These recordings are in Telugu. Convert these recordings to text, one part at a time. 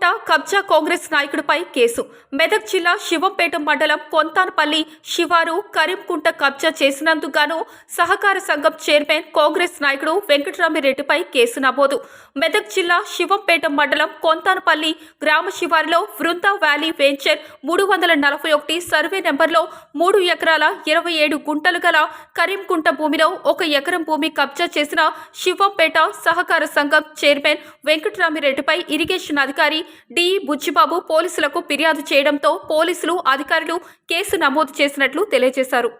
కరీంకుంట కబ్జా కాంగ్రెస్ నాయకుడిపై కేసు. మెదక్ జిల్లా శివంపేట మండలం కొంతానపల్లి శివారు కరీంకుంట కబ్జా చేసినందుకు సహకార సంఘం చైర్మన్ కాంగ్రెస్ నాయకుడు వెంకటరామిరెడ్డిపై కేసు నమోదు. మెదక్ జిల్లా శివంపేట మండలం కొంతానపల్లి గ్రామ శివారులో వృందా వ్యాలీ వెంచర్ 341 సర్వే నెంబర్లో 3 ఎకరాల 27 గుంటలు గల కరీంకుంట భూమిలో 1 ఎకరం భూమి కబ్జా చేసిన శివంపేట సహకార సంఘం చైర్మన్ వెంకటరామిరెడ్డిపై ఇరిగేషన్ అధికారి డి బుచ్చిబాబు పోలీసులకు ఫిర్యాదు చేయడంతో పోలీసులు అధికారులు కేసు నమోదు చేసినట్లు తెలియజేశారు.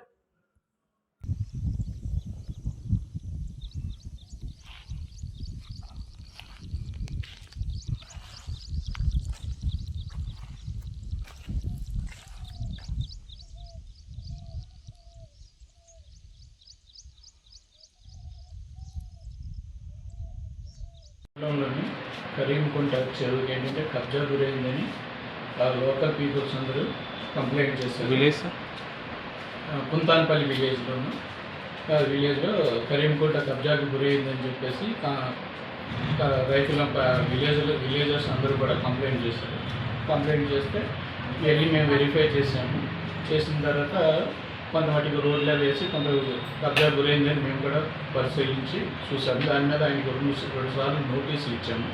కరీంకుంట చెరువుకి ఏంటంటే కబ్జా గురైందని లోకల్ పీపుల్స్ అందరూ కంప్లైంట్ చేశారు. విలేజ్ కుంతాన్పల్లి విలేజ్లో కరీంకుంట కబ్జాకి గురైందని చెప్పేసి రైతుల విలేజర్స్ అందరూ కూడా కంప్లైంట్ చేశారు. కంప్లైంట్ చేస్తే వెళ్ళి మేము వెరిఫై చేసాము. చేసిన తర్వాత కొంత మటుకు రోడ్లో వేసి కొంత కబ్జా గురైందని మేము కూడా పరిశీలించి చూసాము. దాని మీద ఆయనకు 2 సార్లు నోటీసులు ఇచ్చాము.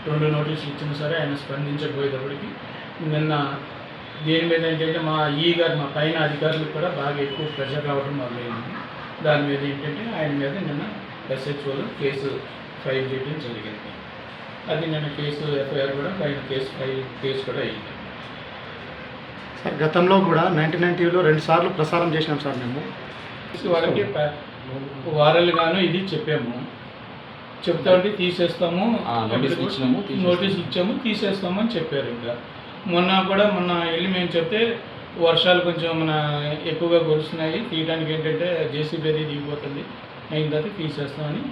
2 నోటీసులు ఇచ్చినా సరే ఆయన స్పందించకపోయేటప్పటికి నిన్న దీని మీద ఏంటంటే మా పైన అధికారులకు కూడా బాగా ఎక్కువ ప్రెషర్ రావడం మొదలైంది. దాని మీద ఏంటంటే ఆయన మీద నిన్న SHOలో కేసు ఫైల్ చేయడం జరిగింది. అది నిన్న FIR కూడా పైన కేసు కూడా అయ్యింది. సార్ గతంలో కూడా 99లో 2 సార్లు ప్రసారం చేసినాం సార్. మేము వాళ్ళకి వారాలుగాను ఇది చెప్పాము. చెప్తామంటే తీసేస్తాము, నోటీసులు ఇచ్చాము, తీసేస్తాము అని చెప్పారు. ఇంకా మొన్న వెళ్ళి మేము చెప్తే వర్షాలు కొంచెం ఎక్కువగా కురుస్తున్నాయి, తీయడానికి ఏంటంటే JCB అది దిగిపోతుంది, అయిన తర్వాత తీసేస్తామని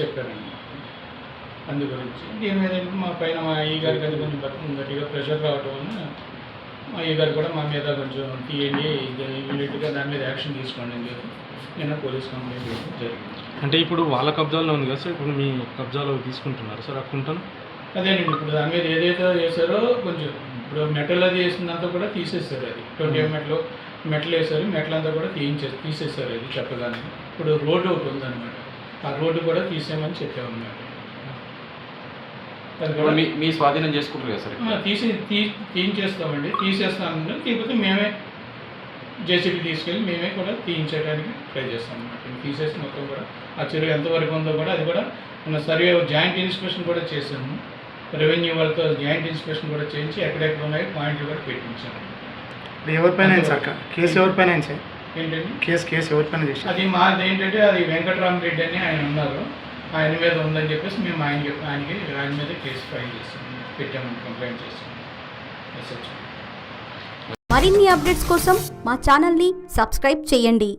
చెప్పారండి. అందు గురించి దీని మీద మా పైన మా గారికి అది కొంచెం గట్టిగా ప్రెషర్ రావడం వల్ల మా గారు కూడా మా మీద కొంచెం తీయండి, ఇమీడియట్గా దాని మీద యాక్షన్ తీసుకోండి అని చెప్పి నిన్న పోలీస్ కంప్లైంట్ చేయడం జరిగింది. అంటే ఇప్పుడు వాళ్ళ కబ్జాలో ఉంది కదా సార్, ఇప్పుడు మీ కబ్జాలో తీసుకుంటున్నారు సార్ అనుకుంటాను. అదేనండి, ఇప్పుడు దాని మీద ఏదైతే చేశారో కొంచెం ఇప్పుడు మెటల్ అది వేసిందంతా కూడా తీసేస్తారు. అది 20 మెటల్ వేశారు, మెటలంతా కూడా తీసేస్తారు. అది చెప్పగానే ఇప్పుడు రోడ్డు ఒకటి ఉందన్నమాట, ఆ రోడ్డు కూడా తీసేయమని చెప్పామన్నమాట. మీ స్వాధీనం చేసుకుంటారు కదా సార్? తీయించేస్తామండి, తీసేస్తామండి. లేకపోతే మేమే JCB తీసుకెళ్ళి మేమే కూడా తీయించడానికి ట్రై చేస్తాం అన్నమాట. తీసేసి మొత్తం కూడా ఆ చెరువు ఎంతవరకు ఉందో కూడా అది కూడా మన సర్వే జాయింట్ ఇన్స్పెక్షన్ కూడా చేసాము. రెవెన్యూ వాళ్ళతో జాయింట్ ఇన్స్పెక్షన్ కూడా చేయించి ఎక్కడెక్కడ ఉన్నాయో పాయింట్లు కూడా పెట్టించాము. ఎవరిపైన సార్ కేసు? ఎవరిపైన సార్ ఏంటండి కేసు ఎవరిపైన చేసి? అది మాది ఏంటంటే అది వెంకటరామిరెడ్డి అని ఆయన ఉన్నారు, ఆయన మీద ఉందని చెప్పేసి మేము ఆయన మీద కేసు ఫైల్ చేస్తాము, పెట్టామని కంప్లైంట్ చేస్తాము. మరిన్ని అప్డేట్స్ కోసం మా ఛానల్ని సబ్స్క్రైబ్ చేయండి.